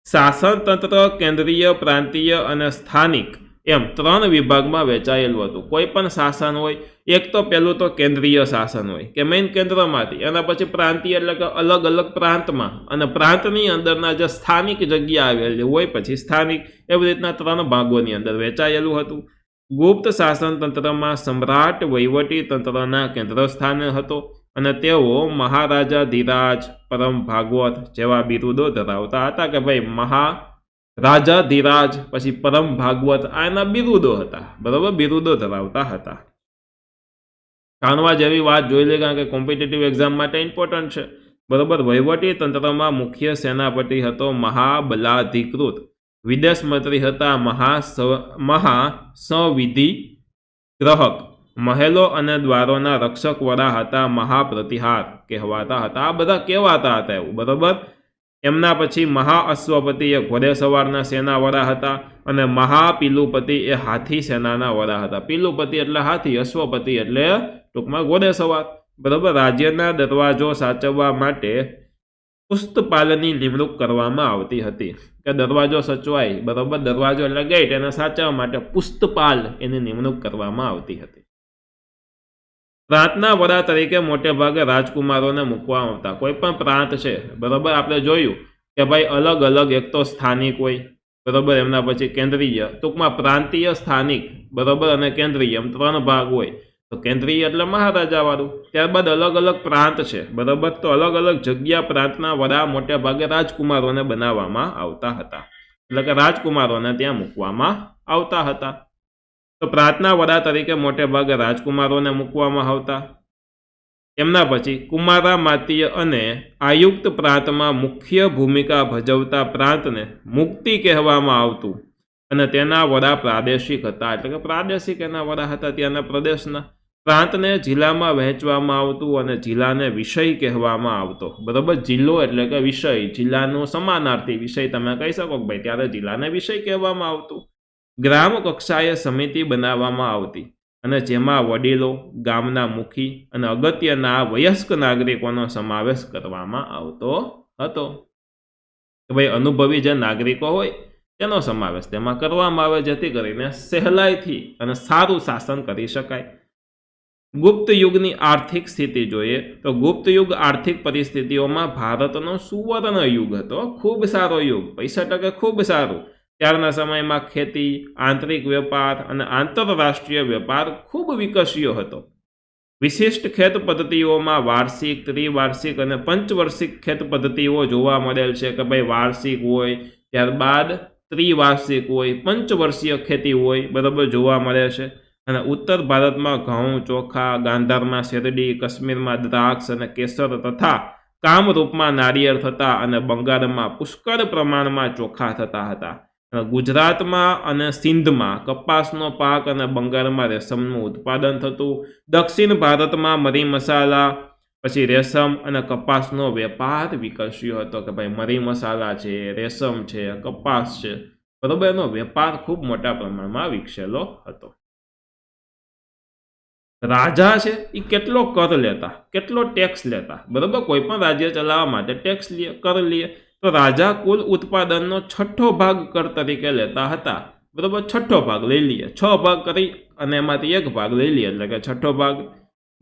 શાસન તંત્ર કેન્દ્રીય, પ્રાંતીય અને સ્થાનિક એમ 3 વિભાગમાં વહેંચાયેલું હતું. કોઈ પણ શાસન હોય, એક તો પહેલું તો કેન્દ્રીય શાસન હોય કે મેઇન કેન્દ્રમાંથી, એના પછી પ્રાંતીય એટલે કે અલગ અલગ પ્રાંતમાં, અને પ્રાંતની અંદરના જે સ્થાનિક જગ્યા આવેલી હોય પછી સ્થાનિક, એવી રીતના 3 ભાગોની અંદર વહેંચાયેલું હતું. ગુપ્ત શાસન તંત્રમાં સમ્રાટ વહીવટી તંત્રના કેન્દ્ર સ્થાને હતો અને તેઓ મહારાજાધિરાજ, પરમ ભાગવત જેવા બિરુદો ધરાવતા હતા કે ભાઈ મહારાજાધિરાજ પછી પરમ ભાગવત આ એના બિરુદો હતા, બરોબર, બિરુદો ધરાવતા હતા. જાણવા જેવી વાત જોઈ લે, કારણ કે કોમ્પિટિટિવ એક્ઝામ માટે ઇમ્પોર્ટન્ટ છે, બરોબર. વહીવટી તંત્રમાં મુખ્ય સેનાપતિ હતો મહાબલાધિકૃત, વિદેશ મંત્રી હતા મહાસંવિધિ ગ્રહક, મહેલો અને દ્વારોના રક્ષક વડા હતા મહાપ્રતિહાર કહેવાતા હતા. આ બધા કહેવાતા હતા એવું, બરોબર. એમના પછી મહાઅશ્વપતિ એ ઘોડેસવારના સેના વડા હતા અને મહાપિલુપતિ એ હાથી સેનાના વડા હતા. પિલુપતિ એટલે હાથી, અશ્વપતિ એટલે ટૂંકમાં ઘોડેસવાર, બરોબર. રાજ્યના દરવાજો સાચવવા માટે પુસ્તપાલની નિમણૂક કરવામાં આવતી હતી કે દરવાજો સચવાય, બરોબર, દરવાજો એટલે ગેટ, એને સાચવવા માટે પુસ્તપાલ એની નિમણૂક કરવામાં આવતી હતી. પ્રાંતના વડા તરીકે મોટે ભાગે રાજકુમારોને મૂકવામાં આવતા. કોઈ પણ પ્રાંત છે, બરોબર, આપણે જોયું કે ભાઈ અલગ અલગ, એક તો સ્થાનિક હોય, બરોબર, એમના પછી કેન્દ્રીય, ટૂંકમાં પ્રાંતીય, સ્થાનિક, બરોબર, અને કેન્દ્રીય એમ 3 ભાગ હોય. તો કેન્દ્રીય એટલે મહારાજા વાળું, ત્યારબાદ અલગ અલગ પ્રાંત છે, બરોબર. તો અલગ અલગ જગ્યા પ્રાંતના વડા મોટે ભાગે રાજકુમારોને બનાવવામાં આવતા હતા, એટલે કે રાજકુમારોને ત્યાં મૂકવામાં આવતા હતા. તો પ્રાંતના વડા તરીકે મોટે ભાગે રાજકુમારોને મૂકવામાં આવતા. એમના પછી કુમારામાત્ય અને આયુક્ત પ્રાંતમાં મુખ્ય ભૂમિકા ભજવતા પ્રાંતને મુક્તિ કહેવામાં આવતું અને તેના વડા પ્રાદેશિક હતા, એટલે કે પ્રાદેશિક એના વડા હતા ત્યાંના પ્રદેશના. પ્રાંતને જિલ્લામાં વહેંચવામાં આવતું અને જિલ્લાને વિષય કહેવામાં આવતો, બરોબર. જિલ્લો એટલે કે વિષય, જિલ્લાનું સમાનાર્થી વિષય તમે કહી શકો કે ભાઈ ત્યારે જિલ્લાને વિષય કહેવામાં આવતું. ગ્રામ કક્ષાએ સમિતિ બનાવવામાં આવતી અને જેમાં વડીલો, ગામના મુખી અને અગત્યના વયસ્ક નાગરિકોનો સમાવેશ કરવામાં આવતો હતો કે ભાઈ અનુભવી જે નાગરિકો હોય તેનો સમાવેશ તેમાં કરવામાં આવે, જેથી કરીને સહેલાઈથી અને સારું શાસન કરી શકાય. ગુપ્ત યુગની આર્થિક સ્થિતિ જોઈએ તો ગુપ્ત યુગ આર્થિક પરિસ્થિતિઓમાં ભારતનો સુવર્ણ યુગ હતો, ખૂબ સારો યુગ, પૈસા ટકે ખૂબ સારું. ત્યારના સમયમાં ખેતી, આંતરિક વેપાર અને આંતરરાષ્ટ્રીય વેપાર ખૂબ વિકસ્યો હતો. વિશિષ્ટ ખેત પદ્ધતિઓમાં વાર્ષિક, ત્રિવાર્ષિક અને પંચવાર્ષિક ખેત પદ્ધતિઓ જોવા મળેલ છે કે ભાઈ વાર્ષિક હોય, ત્યારબાદ ત્રિવાર્ષિક હોય, પંચવર્ષીય ખેતી હોય, બરાબર, જોવા મળે છે. અને ઉત્તર ભારતમાં ઘઉં, ચોખા, ગાંધારમાં શેરડી, કાશ્મીરમાં દ્રાક્ષ અને કેસર તથા કામરૂપમાં નારિયેળ થતા અને બંગાળમાં પુષ્કળ પ્રમાણમાં ચોખા થતા હતા. ગુજરાતમાં અને સિંધમાં કપાસનો પાક અને બંગાળમાં રેશમનું ઉત્પાદન થતું. દક્ષિણ ભારતમાં મરી મસાલા, પછી રેશમ અને કપાસનો વેપાર વિકસ્યો હતો કે ભાઈ મરી મસાલા છે, રેશમ છે, કપાસ છે, બરોબર, એનો વેપાર ખૂબ મોટા પ્રમાણમાં વિકસેલો હતો. રાજા છે એ કેટલો કર લેતા, કેટલો ટેક્સ લેતા, બરોબર. કોઈ પણ રાજ્ય ચલાવવા માટે ટેક્સ લે, કર લે. તો રાજા કુલ ઉત્પાદનનો 6ઠ્ઠો ભાગ કર તરીકે લેતા હતા, બરોબર. 6ઠ્ઠો ભાગ લઈ લઈએ, 6 ભાગ કરી અને એમાંથી 1 ભાગ લઈ લઈએ, એટલે કે 6ઠ્ઠો ભાગ.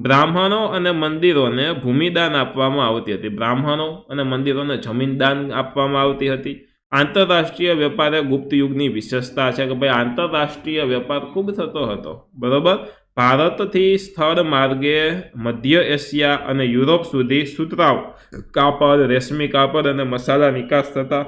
બ્રાહ્મણો અને મંદિરોને ભૂમિદાન આપવામાં આવતી હતી, બ્રાહ્મણો અને મંદિરોને જમીનદાન આપવામાં આવતી હતી. આંતરરાષ્ટ્રીય વેપાર એ ગુપ્ત યુગની વિશેષતા છે કે ભાઈ આંતરરાષ્ટ્રીય વેપાર ખૂબ થતો હતો, બરોબર. ભારતથી સ્થળ માર્ગે મધ્ય એશિયા અને યુરોપ સુધી સુતરાઉ કાપડ, રેશમી કાપડ અને મસાલા નિકાસ થતા.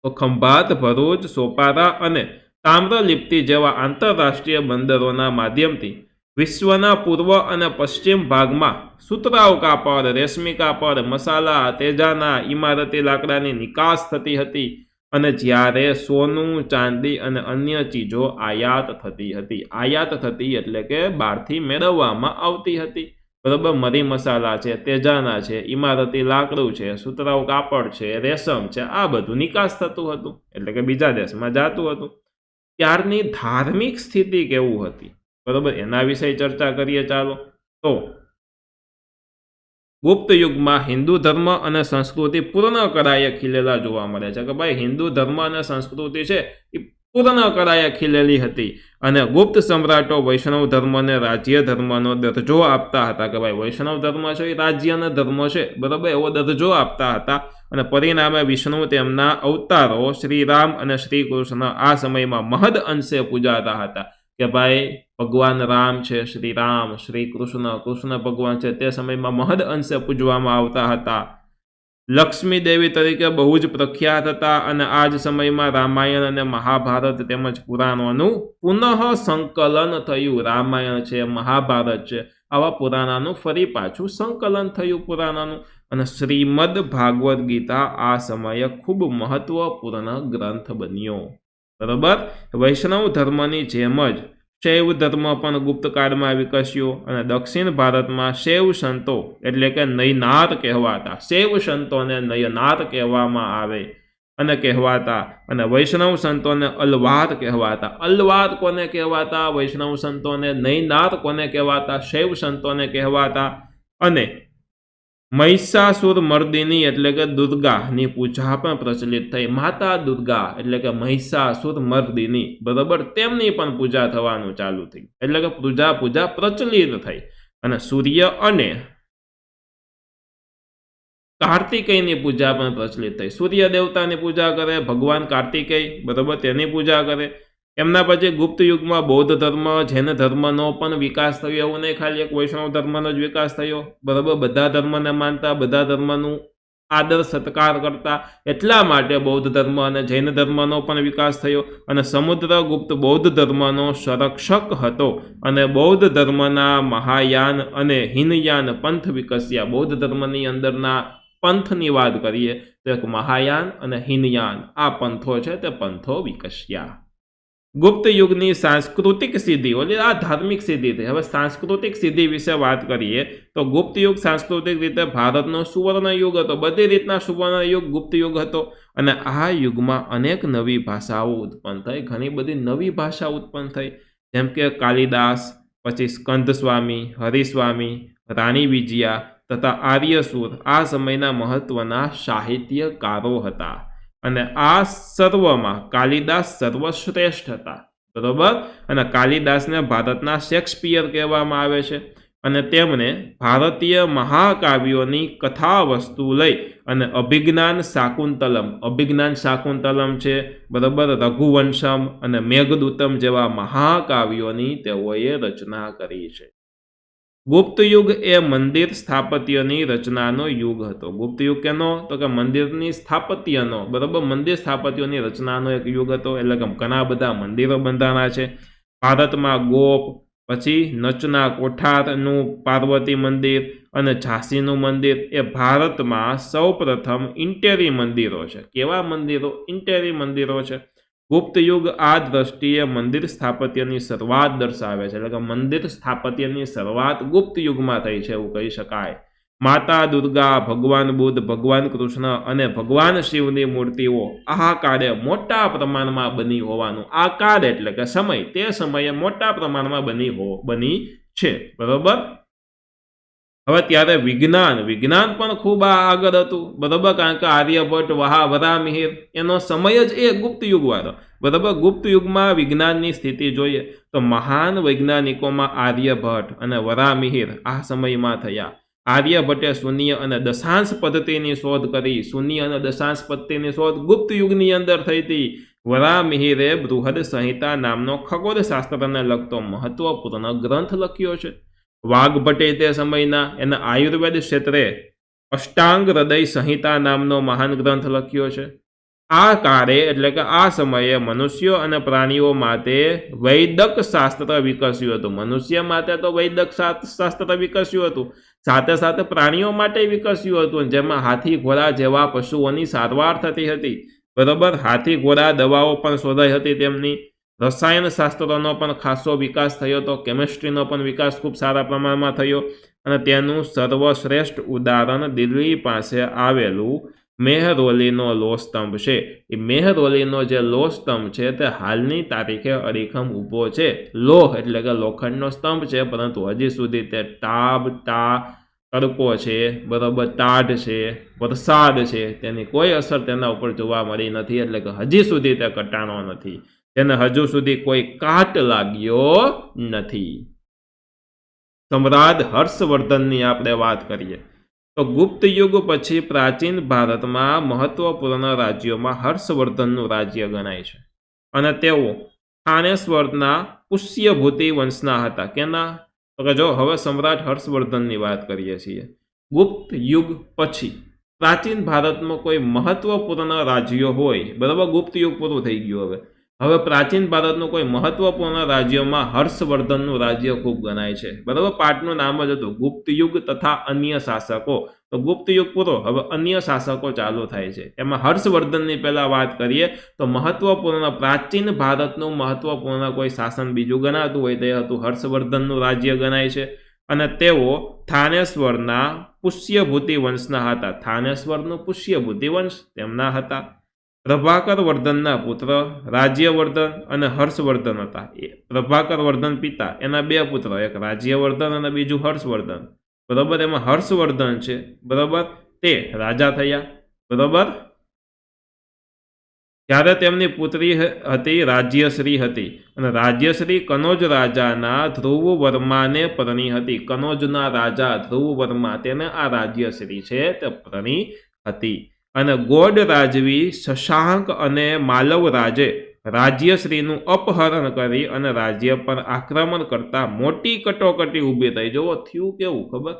તો ખંભાત, ભરૂચ, સોપારા અને તામ્રલિપ્તિ જેવા આંતરરાષ્ટ્રીય બંદરોના માધ્યમથી વિશ્વના પૂર્વ અને પશ્ચિમ ભાગમાં સુતરાઉ કાપડ, રેશમી કાપડ, મસાલા, તેજાના, ઇમારતી લાકડાની નિકાસ થતી હતી. અને જ્યારે સોનું, ચાંદી અને અન્ય ચીજો આયાત થતી હતી, આયાત થતી એટલે કે બહારથી મેળવવામાં આવતી હતી, બરોબર. મરી મસાલા છે, તેજાના છે, ઇમારતી લાકડું છે, સુતરાઉ કાપડ છે, રેશમ છે, આ બધું નિકાસ થતું હતું, એટલે કે બીજા દેશમાં જતું હતું. ત્યારની ધાર્મિક સ્થિતિ કેવું હતી, બરોબર, એના વિશે ચર્ચા કરીએ. ચાલો, તો ગુપ્ત યુગમાં હિન્દુ ધર્મ અને સંસ્કૃતિ પૂર્ણ કરાયે ખીલેલા જોવા મળે છે કે ભાઈ હિન્દુ ધર્મ અને સંસ્કૃતિ છે એ પૂર્ણ કરાયે ખીલેલી હતી અને ગુપ્ત સમ્રાટો વૈષ્ણવ ધર્મને રાજ્ય ધર્મનો દરજ્જો આપતા હતા કે ભાઈ વૈષ્ણવ ધર્મ છે એ રાજ્યનો ધર્મ છે બરાબર એવો દરજ્જો આપતા હતા અને પરિણામે વિષ્ણુ તેમના અવતારો શ્રી રામ અને શ્રી કૃષ્ણ આ સમયમાં મહદ અંશે પૂજાતા હતા કે ભાઈ ભગવાન રામ છે શ્રી રામ શ્રી કૃષ્ણ ભગવાન છે તે સમયમાં મહદ અંશે પૂજવામાં આવતા હતા લક્ષ્મી દેવી તરીકે બહુ જ પ્રખ્યાત હતા અને આ જ સમયમાં રામાયણ અને મહાભારત તેમજ પુરાણોનું પુનઃ સંકલન થયું રામાયણ છે મહાભારત છે આવા પુરાણોનું ફરી પાછું સંકલન થયું પુરાણોનું અને શ્રીમદ ભાગવત ગીતા આ સમયે ખૂબ મહત્વપૂર્ણ ગ્રંથ બન્યો બરાબર વૈષ્ણવ ધર્મની જેમ જ શૈવ ધર્મ પણ ગુપ્ત કાળમાં વિકસ્યો અને દક્ષિણ ભારતમાં શૈવ સંતો એટલે કે નયનાર કહેવાતા શૈવ સંતોને નયનાર કહેવામાં આવે અને કહેવાતા અને વૈષ્ણવ સંતોને અલવાર કહેવાતા અલવાર કોને કહેવાતા વૈષ્ણવ સંતોને નયનાર કોને કહેવાતા શૈવ સંતોને કહેવાતા અને મહિષાસુર મર્દિની એટલે કે દુર્ગાની પૂજા પણ પ્રચલિત થઈ માતા દુર્ગા એટલે કે મહિષાસુર મર્દિની બરાબર તેમની પણ પૂજા થવાનું ચાલુ થઈ એટલે કે પૂજા પ્રચલિત થઈ અને સૂર્ય અને કાર્તિકેયની પૂજા પણ પ્રચલિત થઈ સૂર્ય દેવતાની પૂજા કરે ભગવાન કાર્તિકેય બરાબર તેની પૂજા કરે એમના પછી ગુપ્ત યુગમાં બૌદ્ધ ધર્મ જૈન ધર્મનો પણ વિકાસ થયો એવું નહીં ખાલી એક વૈષ્ણવ ધર્મનો જ વિકાસ થયો બરાબર બધા ધર્મને માનતા બધા ધર્મનું આદર સત્કાર કરતા એટલા માટે બૌદ્ધ ધર્મ અને જૈન ધર્મનો પણ વિકાસ થયો અને સમુદ્રગુપ્ત બૌદ્ધ ધર્મનો સંરક્ષક હતો અને બૌદ્ધ ધર્મના મહાયાન અને હિનયાન પંથ વિકસ્યા બૌદ્ધ ધર્મની અંદરના પંથની વાત કરીએ તો એક મહાયાન અને હિનયાન આ પંથો છે તે પંથો વિકસ્યા ગુપ્ત યુગની સાંસ્કૃતિક સિદ્ધિ એટલે આ ધાર્મિક સિદ્ધિ થઈ હવે સાંસ્કૃતિક સિદ્ધિ વિશે વાત કરીએ તો ગુપ્ત યુગ સાંસ્કૃતિક રીતે ભારતનો સુવર્ણ યુગ હતો બધી રીતના સુવર્ણ યુગ ગુપ્ત યુગ હતો અને આ યુગમાં અનેક નવી ભાષાઓ ઉત્પન્ન થઈ ઘણી બધી નવી ભાષા ઉત્પન્ન થઈ જેમ કે કાલિદાસ પછી સ્કંદ સ્વામી હરિસ્વામી રાણી વિજયા તથા આર્યસુર આ સમયના મહત્વના સાહિત્યકારો હતા અને આ સર્વમાં કાલિદાસ સર્વશ્રેષ્ઠ હતા બરોબર અને કાલિદાસને ભારતના શેક્સપિયર કહેવામાં આવે છે અને તેમણે ભારતીય મહાકાવ્યોની કથા વસ્તુ લઈ અને અભિજ્ઞાન શાકુંતલમ છે બરોબર રઘુવંશમ અને મેઘદૂતમ જેવા મહાકાવ્યોની તેઓએ રચના કરી છે ગુપ્ત યુગ એ મંદિર સ્થાપત્યની રચનાનો યુગ હતો ગુપ્ત યુગ કેનો તો કે મંદિરની સ્થાપત્યનો બરાબર મંદિર સ્થાપત્યોની રચનાનો એક યુગ હતો એટલે કે ઘણા બધા મંદિરો બંધાણા છે ભારતમાં ગોપ પછી નચના કોઠારનું પાર્વતી મંદિર અને ઝાંસીનું મંદિર એ ભારતમાં સૌપ્રથમ ઇન્ટેરી મંદિરો છે કેવા મંદિરો ઇન્ટેરી મંદિરો છે ગુપ્ત યુગ આ દ્રષ્ટિએ મંદિર સ્થાપત્યની શરૂઆત દર્શાવે છે એટલે કે મંદિર સ્થાપત્યની શરૂઆત ગુપ્ત યુગમાં થઈ છે એવું કહી શકાય માતા દુર્ગા ભગવાન બુદ્ધ ભગવાન કૃષ્ણ અને ભગવાન શિવની મૂર્તિઓ આ કાળે મોટા પ્રમાણમાં બની હોવાનું આ કાળ એટલે કે સમય તે સમયે મોટા પ્રમાણમાં બની છે બરોબર હવે ત્યારે વિજ્ઞાન પણ ખૂબ આગળ હતું બરાબર કારણ કે આર્યભટ્ટ વરામિહિર એનો સમય જ એ ગુપ્ત યુગ વાળો બરાબર ગુપ્ત યુગમાં વિજ્ઞાનની સ્થિતિ જોઈએ તો મહાન વૈજ્ઞાનિકોમાં આર્યભટ્ટ અને વરામિહિર આ સમયમાં થયા આર્યભટ્ટે શૂન્ય અને દશાંશ પદ્ધતિની શોધ કરી શૂન્ય અને દશાંશ પદ્ધતિની શોધ ગુપ્ત યુગની અંદર થઈ હતી વરામિહિરે બૃહદ સંહિતા નામનો ખગોળશાસ્ત્રને લગતો મહત્વપૂર્ણ ગ્રંથ લખ્યો છે વાઘભટ્ટે તે સમયના એના આયુર્વેદ ક્ષેત્રે અષ્ટાંગ હૃદય સંહિતા નામનો મહાન ગ્રંથ લખ્યો છે આ કાળે એટલે કે આ સમયે મનુષ્યો અને પ્રાણીઓ માટે વૈદક શાસ્ત્ર વિકસ્યું હતું મનુષ્ય માટે તો વૈદક શાસ્ત્ર વિકસ્યું હતું સાથે સાથે પ્રાણીઓ માટે વિકસ્યું હતું જેમાં હાથી ઘોડા જેવા પશુઓની સારવાર થતી હતી બરોબર હાથી ઘોડા દવાઓ પણ શોધાઈ હતી તેમની રસાયણ શાસ્ત્રનો પણ ખાસો વિકાસ થયો હતો કેમિસ્ટ્રીનો પણ વિકાસ ખૂબ સારા પ્રમાણમાં થયો અને તેનું સર્વશ્રેષ્ઠ ઉદાહરણ દિલ્હી પાસે આવેલું મેહરૌલીનો લોહ સ્તંભ છે એ મેહરૌલીનો જે લોહ સ્તંભ છે તે હાલની તારીખે અડીખમ ઊભો છે લોહ એટલે કે લોખંડનો સ્તંભ છે પરંતુ હજી સુધી તે તડકો છે, બરાબર, ટાઢ છે, વરસાદ છે, તેની કોઈ અસર તેના ઉપર જોવા મળી નથી. એટલે કે હજી સુધી તે કટાણો નથી, તેને હજુ સુધી કોઈ કાટ લાગ્યો નથી. સમ્રાટ હર્ષવર્ધનની આપણે વાત કરીએ તો ગુપ્ત યુગ પછી પ્રાચીન ભારતમાં મહત્વપૂર્ણ રાજ્યોમાં હર્ષવર્ધનનું રાજ્ય ગણાય છે અને તેઓ થાનેશ્વરના પુષ્યભૂતિ વંશના હતા. કેના? તો કે જો હવે સમ્રાટ હર્ષવર્ધનની વાત કરીએ છીએ. ગુપ્ત યુગ પછી પ્રાચીન ભારતમાં કોઈ મહત્વપૂર્ણ રાજ્યો હોય, બરાબર, ગુપ્ત યુગ પૂરું થઈ ગયું. હવે પ્રાચીન ભારતનું કોઈ મહત્વપૂર્ણ રાજ્યોમાં હર્ષવર્ધનનું રાજ્ય ખૂબ ગણાય છે. બરાબર, પાઠનું નામ જ હતું ગુપ્ત યુગ તથા અન્ય શાસકો. તો ગુપ્ત યુગ પૂરો, હવે અન્ય શાસકો ચાલુ થાય છે. એમાં હર્ષવર્ધનની પહેલા વાત કરીએ તો મહત્વપૂર્ણ પ્રાચીન ભારતનું મહત્વપૂર્ણ કોઈ શાસન બીજું ગણાતું હોય તે હતું હર્ષવર્ધનનું રાજ્ય ગણાય છે અને તેઓ થાનેશ્વરના પુષ્યભૂતિ વંશના હતા. થાનેશ્વરનું પુષ્યભૂતિ વંશ તેમના હતા. પ્રભાકર વર્ધનના પુત્ર રાજ્યવર્ધન અને હર્ષવર્ધન હતા. પ્રભાકર વર્ધન પિતા, એના બે પુત્ર, એક રાજ્યવર્ધન અને બીજું હર્ષવર્ધન. બરાબર, એમાં હર્ષવર્ધન છે, બરાબર, તે રાજા થયા. બરાબર, ત્યારે તેમની પુત્રી હતી રાજ્યશ્રી હતી અને રાજ્યશ્રી કનોજ રાજાના ધ્રુવ વર્માને પરણી હતી. કનોજના રાજા ધ્રુવ વર્મા, તેને આ રાજ્યશ્રી છે તે પરણી હતી. અને ગોડ રાજવી શશાંક અને માલવ રાજે રાજ્યશ્રીનું અપહરણ કરી અને રાજ્ય પર આક્રમણ કરતા મોટી કટોકટી ઊભી થઈ. જોવો થયું કેવું ખબર?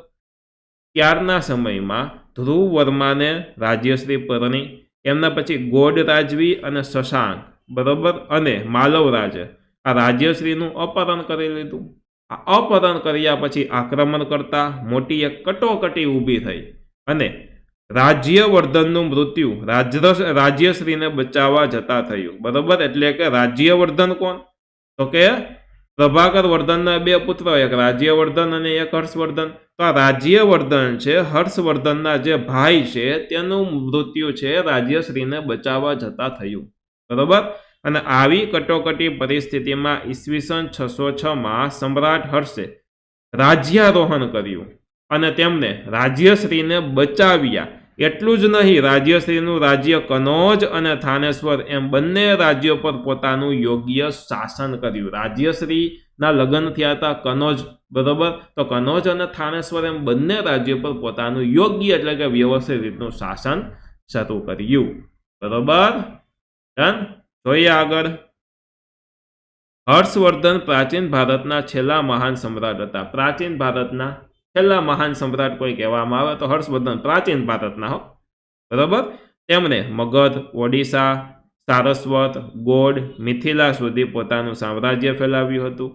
ત્યારના સમયમાં ધ્રુવ વર્માને રાજ્યશ્રી પરણી, એમના પછી ગોડ રાજવી અને શશાંક, બરાબર, અને માલવ રાજે આ રાજ્યશ્રીનું અપહરણ કરી લીધું. આ અપહરણ કર્યા પછી આક્રમણ કરતા મોટી એક કટોકટી ઊભી થઈ અને રાજ્યવર્ધનનું મૃત્યુ રાજ્યશ્રીને બચાવવા જતા થયું. બરાબર, એટલે કે રાજ્યવર્ધન કોણ? તો કે પ્રભાકર વર્ધનના બે પુત્ર, એક રાજ્યવર્ધન અને એક હર્ષવર્ધન. તો આ રાજ્યવર્ધન છે હર્ષવર્ધનના જે ભાઈ છે તેનું મૃત્યુ છે રાજ્યશ્રીને બચાવવા જતા થયું. બરાબર, અને આવી કટોકટી પરિસ્થિતિમાં ઈસવીસન 606માં સમ્રાટ હર્ષે રાજ્યારોહણ કર્યું અને તેમને રાજ્યશ્રીને બચાવ્યા. એટલું જ નહીં, રાજ્યશ્રીનું રાજ્ય કનોજ અને થાનેશ્વર એમ બંને રાજ્યો પર પોતાનું યોગ્ય શાસન કર્યું. રાજ્યશ્રીના લગ્ન થયા હતા કનોજ, બરાબર, તો કનોજ અને થાનેશ્વર એમ બંને રાજ્યો પર પોતાનું યોગ્ય એટલે કે વ્યવસ્થિત રીતનું શાસન શરૂ કર્યું. બરાબર, જોઈએ આગળ. હર્ષવર્ધન પ્રાચીન ભારતના છેલ્લા મહાન સમ્રાટ હતા. પ્રાચીન ભારતના છેલ્લા મહાન સમ્રાટ કોઈ કહેવામાં આવે તો હર્ષવર્ધન પ્રાચીન ભારતના હો. બરાબર, તેમણે મગધ, ઓડિશા, સારસ્વત, ગોડ, મિથિલા સુધી પોતાનું સામ્રાજ્ય ફેલાવ્યું હતું.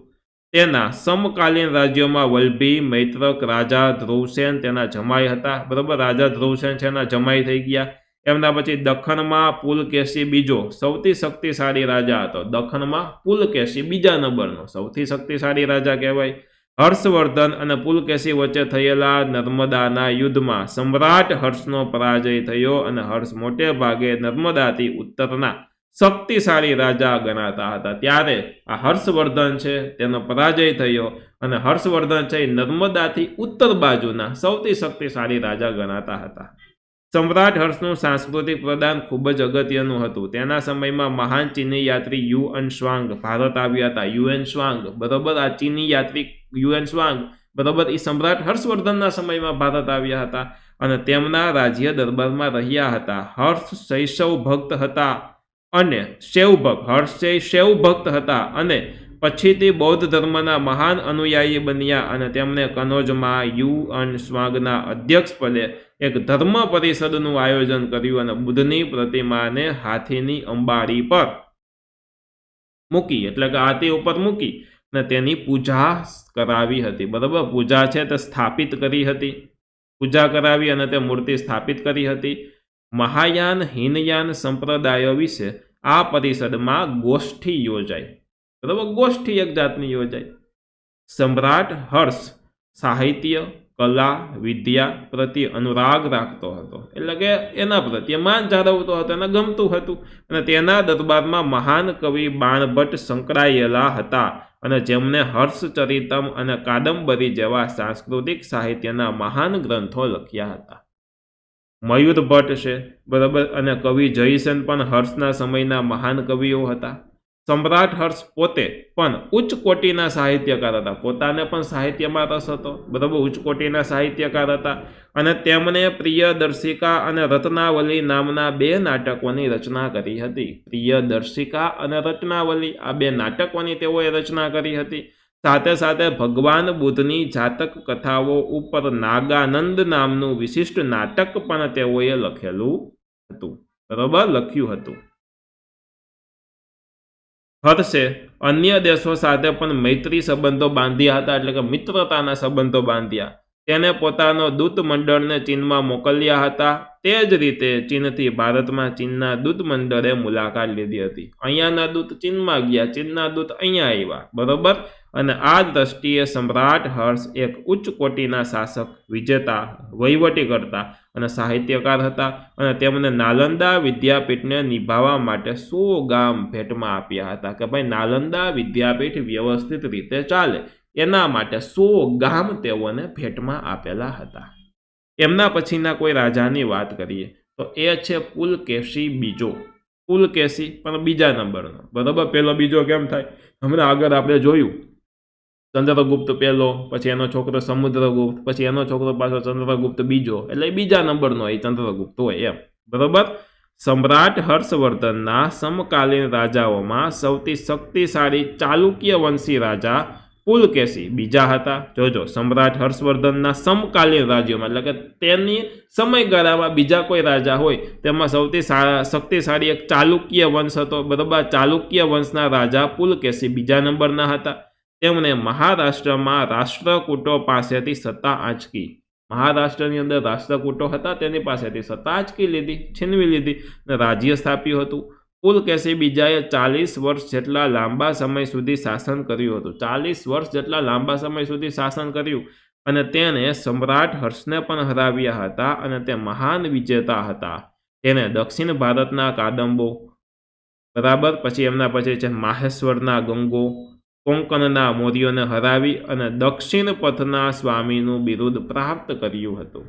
તેના સમકાલીન રાજ્યોમાં વલ્ભી, મૈત્રક રાજા ધ્રુવસેન તેના જમાઈ હતા. બરાબર, રાજા ધ્રુવસેન છે એના જમાઈ થઈ ગયા. એમના પછી દખ્ખણમાં પુલકેશી બીજો સૌથી શક્તિશાળી રાજા હતો. દખ્ખણમાં પુલકેશી બીજા નંબરનો સૌથી શક્તિશાળી રાજા કહેવાય. હર્ષવર્ધન અને પુલકેશી વચ્ચે થયેલા નર્મદાના યુદ્ધમાં સમ્રાટ હર્ષનો પરાજય થયો અને હર્ષ મોટે ભાગે નર્મદાથી ઉત્તરના શક્તિશાળી રાજા ગણાતા હતા. ત્યારે આ હર્ષવર્ધન છે તેનો પરાજય થયો અને હર્ષવર્ધન છે નર્મદાથી ઉત્તર બાજુના સૌથી શક્તિશાળી રાજા ગણાતા હતા. સમ્રાટ હર્ષનું સાંસ્કૃતિક પ્રદાન ખૂબ જ અગત્યનું હતું. તેના સમયમાં મહાન ચીની યાત્રી યુએન શ્વાંગ ભારત આવ્યા હતા. યુએન શ્વાંગ, બરાબર, આ ચીની યાત્રી યુએન શ્વાંગ, બરાબર, એ સમ્રાટ હર્ષવર્ધનના સમયમાં ભારત આવ્યા હતા અને તેમના રાજ્ય દરબારમાં રહ્યા હતા. હર્ષ શૈશવ ભક્ત હતા અને શૈવભક્ત, હર્ષ શૈવ ભક્ત હતા અને પછીથી બૌદ્ધ ધર્મના મહાન અનુયાયી બન્યા અને તેમણે કનોજમાં યુએન શ્વાંગના અધ્યક્ષ પદે એક ધર્મ પરિષદનું આયોજન કર્યું અને બુદ્ધની પ્રતિમાને હાથીની અંબાડી પર મૂકી, એટલે કે હાથી ઉપર મૂકી અને તેની પૂજા કરાવી હતી. બરાબર, પૂજા છે તે સ્થાપિત કરી હતી, પૂજા કરાવી અને તે મૂર્તિ સ્થાપિત કરી હતી. મહાયાન હીનયાન સંપ્રદાયો વિશે આ પરિષદમાં ગોષ્ઠી યોજાઈ. બરાબર, ગોષ્ઠી એક જાતની યોજાઈ. સમ્રાટ હર્ષ સાહિત્ય, કલા, વિદ્યા પ્રત્યે અનુરાગ રાખતો હતો, એટલે કે એના પ્રત્યે માન જાળવતો હતો, એને ગમતું હતું અને તેના દરબારમાં મહાન કવિ બાણભટ્ટ સંકળાયેલા હતા અને જેમણે હર્ષચરિતમ અને કાદંબરી જેવા સાંસ્કૃતિક સાહિત્યના મહાન ગ્રંથો લખ્યા હતા. મયુર ભટ્ટ છે, બરાબર, અને કવિ જયસેન પણ હર્ષના સમયના મહાન કવિઓ હતા. સમ્રાટ હર્ષ પોતે પણ ઉચ્ચ કોટીના સાહિત્યકાર હતા. પોતાને પણ સાહિત્યમાં રસ હતો, બરાબર, ઉચ્ચ કોટીના સાહિત્યકાર હતા. અને તેમણે પ્રિયદર્શિકા અને રત્નાવલી નામના 2 નાટકોની રચના કરી હતી. પ્રિયદર્શિકા અને રત્નાવલી, આ 2 નાટકોની તેઓએ રચના કરી હતી. સાથે સાથે ભગવાન બુદ્ધની જાતક કથાઓ ઉપર નાગાનંદ નામનું વિશિષ્ટ નાટક પણ તેઓએ લખ્યું હતું. હર્ષે અન્ય દેશો સાથે પણ મૈત્રી સંબંધો બાંધ્યા હતા, એટલે કે મિત્રતાના સંબંધો બાંધ્યા. તેને પોતાનો દૂત મંડળને ચીનમાં મોકલ્યા હતા. તે જ રીતે ચીનથી ભારતમાં ચીનના દૂત મંડળે મુલાકાત લીધી હતી. અહીંયાના દૂત ચીનમાં ગયા, ચીનના દૂત અહીંયા આવ્યા, બરોબર. અને આ દ્રષ્ટિએ સમ્રાટ હર્ષ એક ઉચ્ચ કોટીના શાસક, વિજેતા, વહીવટીકર્તા અને સાહિત્યકાર હતા. અને તેમણે નાલંદા વિદ્યાપીઠને નિભાવવા માટે 100 ગામ ભેટમાં આપ્યા હતા, કે ભાઈ નાલંદા વિદ્યાપીઠ વ્યવસ્થિત રીતે ચાલે એના માટે 100 ગામ તેઓને ભેટમાં આપેલા હતા. એમના પછીના કોઈ રાજાની વાત કરીએ તો એ છે પુલકેશી બીજો. પુલકેશી પણ બીજા નંબરનો, બરાબર. પહેલો બીજો કેમ થાય, હમણાં આગળ આપણે જોયું ચંદ્રગુપ્ત પહેલો, પછી એનો છોકરો સમુદ્રગુપ્ત, પછી એનો છોકરો પાછો ચંદ્રગુપ્ત બીજો, એટલે બીજા નંબરનો એ ચંદ્રગુપ્ત હોય એમ, બરાબર. સમ્રાટ હર્ષવર્ધનના સમકાલીન રાજાઓમાં સૌથી શક્તિશાળી ચાલુક્ય વંશી રાજા પુલકેશી બીજા હતા. જોજો, સમ્રાટ હર્ષવર્ધનના સમકાલીન રાજ્યોમાં, એટલે કે તેની સમયગાળામાં બીજા કોઈ રાજા હોય તેમાં સૌથી શક્તિશાળી એક ચાલુક્ય વંશ હતો, બરાબર. ચાલુક્ય વંશના રાજા પુલકેશી બીજા નંબરના હતા. તેમણે મહારાષ્ટ્રમાં રાષ્ટ્રકૂટો પાસેથી સત્તા આંચકી. મહારાષ્ટ્રની અંદર રાષ્ટ્રકૂટો હતા, તેની પાસેથી સત્તા આંચકી લીધી, છીનવી લીધી અને રાજ્ય સ્થાપ્યું હતું. પુલકેશી બીજાએ 40 વર્ષ જેટલા લાંબા સમય સુધી શાસન કર્યું હતું. 40 વર્ષ જેટલા લાંબા સમય સુધી શાસન કર્યું અને તેણે સમ્રાટ હર્ષને પણ હરાવ્યા હતા અને તે મહાન વિજેતા હતા. તેને દક્ષિણ ભારતના કાદંબો, બરાબર, પછી એમના પછી છે માહેશ્વરના ગંગો, કોંકણના મૌર્યોને હરાવી અને દક્ષિણ પથના સ્વામીનું બિરુદ પ્રાપ્ત કર્યું હતું.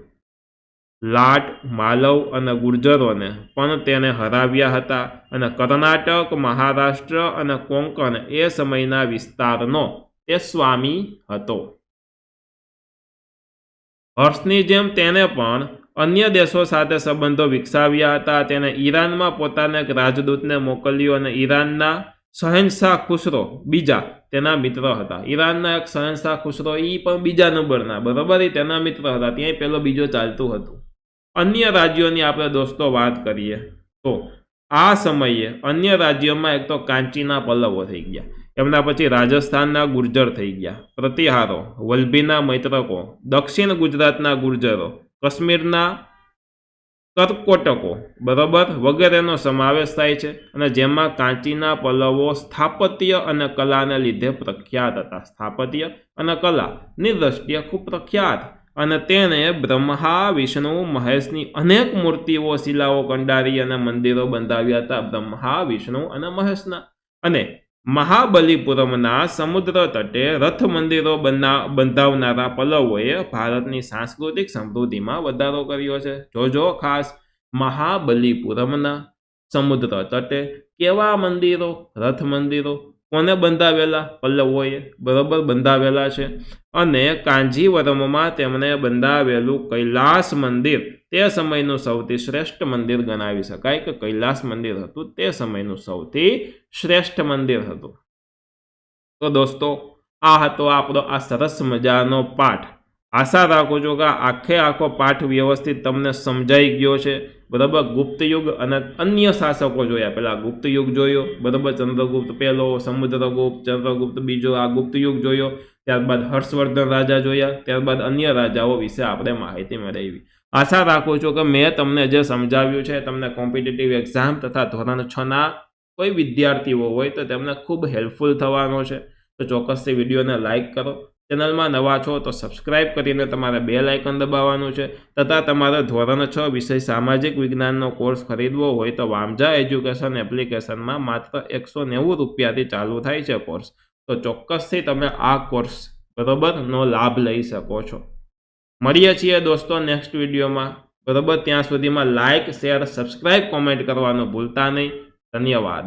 લાટ, માલવ અને ગુર્જરોને પણ તેને હરાવ્યા હતા અને કર્ણાટક, મહારાષ્ટ્ર અને કોંકણ એ સમયના વિસ્તારનો તે સ્વામી હતો. હર્ષની જેમ તેને પણ અન્ય દેશો સાથે સંબંધો વિકસાવ્યા હતા. તેને ઈરાનમાં પોતાના એક રાજદૂતને મોકલ્યો અને ઈરાનના શહેનશાહ ખુસરો બીજા તેના મિત્ર હતા. ઈરાનના એક શહેનશાહ ખુસરો, એ પણ બીજા નંબરના, બરાબર, એ તેના મિત્ર હતા. ત્યાં પહેલો બીજો ચાલતું હતું. અન્ય રાજ્યોની આપણે દોસ્તો વાત કરીએ તો આ સમયે અન્ય રાજ્યોમાં એક તો કાંચીના પલ્લવો થઈ ગયા, એમના પછી રાજસ્થાનના ગુર્જર થઈ ગયા, પ્રતિહારો, વલ્લભીના મૈત્રકો, દક્ષિણ ગુજરાતના ગુર્જરો, કાશ્મીરના કરકોટકો, બરાબર, વગેરેનો સમાવેશ થાય છે. અને જેમાં કાંચીના પલ્લવો સ્થાપત્ય અને કલાને લીધે પ્રખ્યાત હતા. સ્થાપત્ય અને કલાની દ્રષ્ટિએ ખૂબ પ્રખ્યાત. અને તેણે બ્રહ્મા, વિષ્ણુ, મહેશની અનેક મૂર્તિઓ, શિલાઓ કંડારી અને મંદિરો બંધાવ્યા હતા. બ્રહ્મા, વિષ્ણુ અને મહેશના. અને મહાબલીપુરમના સમુદ્ર તટે રથ મંદિરો બંધાવનારા પલ્લવોએ ભારતની સાંસ્કૃતિક સમૃદ્ધિમાં વધારો કર્યો છે. જોજો ખાસ, મહાબલીપુરમના સમુદ્ર તટે કેવા મંદિરો, રથ મંદિરો, કોને બંધાવેલા? પલ્લવોએ, બરાબર, બંધાવેલા છે. અને કાંજીવરમમાં તેમણે બંધાવેલું કૈલાસ મંદિર તે સમયનું સૌથી શ્રેષ્ઠ મંદિર ગણાવી શકાય, કે કૈલાસ મંદિર હતું તે સમયનું સૌથી શ્રેષ્ઠ મંદિર હતું. તો દોસ્તો, આ હતો આપણો આ સરસ મજાનો પાઠ. આશા રાખું છું કે આખો પાઠ વ્યવસ્થિત તમને સમજાઈ ગયો છે, બરાબર. ગુપ્ત યુગ અને અન્ય શાસકો જોયા. પહેલા ગુપ્ત યુગ જોયો, બરાબર, ચંદ્રગુપ્ત પહેલો, સમુદ્રગુપ્ત, ચંદ્રગુપ્ત બીજો, આ ગુપ્ત યુગ જોયો. ત્યારબાદ હર્ષવર્ધન રાજા જોયા, ત્યારબાદ અન્ય રાજાઓ વિશે આપણે માહિતી મેળવી. આશા રાખું છું કે મેં તમને જે સમજાવ્યું છે તમને કોમ્પિટિટિવ એક્ઝામ તથા ધોરણ 6ના કોઈ વિદ્યાર્થીઓ હોય તો તેમને ખૂબ હેલ્પફુલ થવાનો છે. તો ચોક્કસથી વિડીયોને લાઇક કરો. ચેનલમાં નવા છો તો સબસ્ક્રાઇબ કરીને તમારે બેલ આઇકન દબાવવાનું છે. તથા તમારે ધોરણ 6 વિષય સામાજિક વિજ્ઞાનનો કોર્સ ખરીદવો હોય તો વામજા એજ્યુકેશન એપ્લિકેશનમાં માત્ર 190 રૂપિયાથી ચાલુ થાય છે કોર્સ. તો ચોક્કસથી તમે આ કોર્સ બરોબર નો લાભ લઈ શકો છો. મળીએ છીએ દોસ્તો નેક્સ્ટ વિડીયોમાં. બરોબર, ત્યાં સુધીમાં લાઇક, શેર, સબસ્ક્રાઇબ, કોમેન્ટ કરવાનું ભૂલતા નહીં. ધન્યવાદ.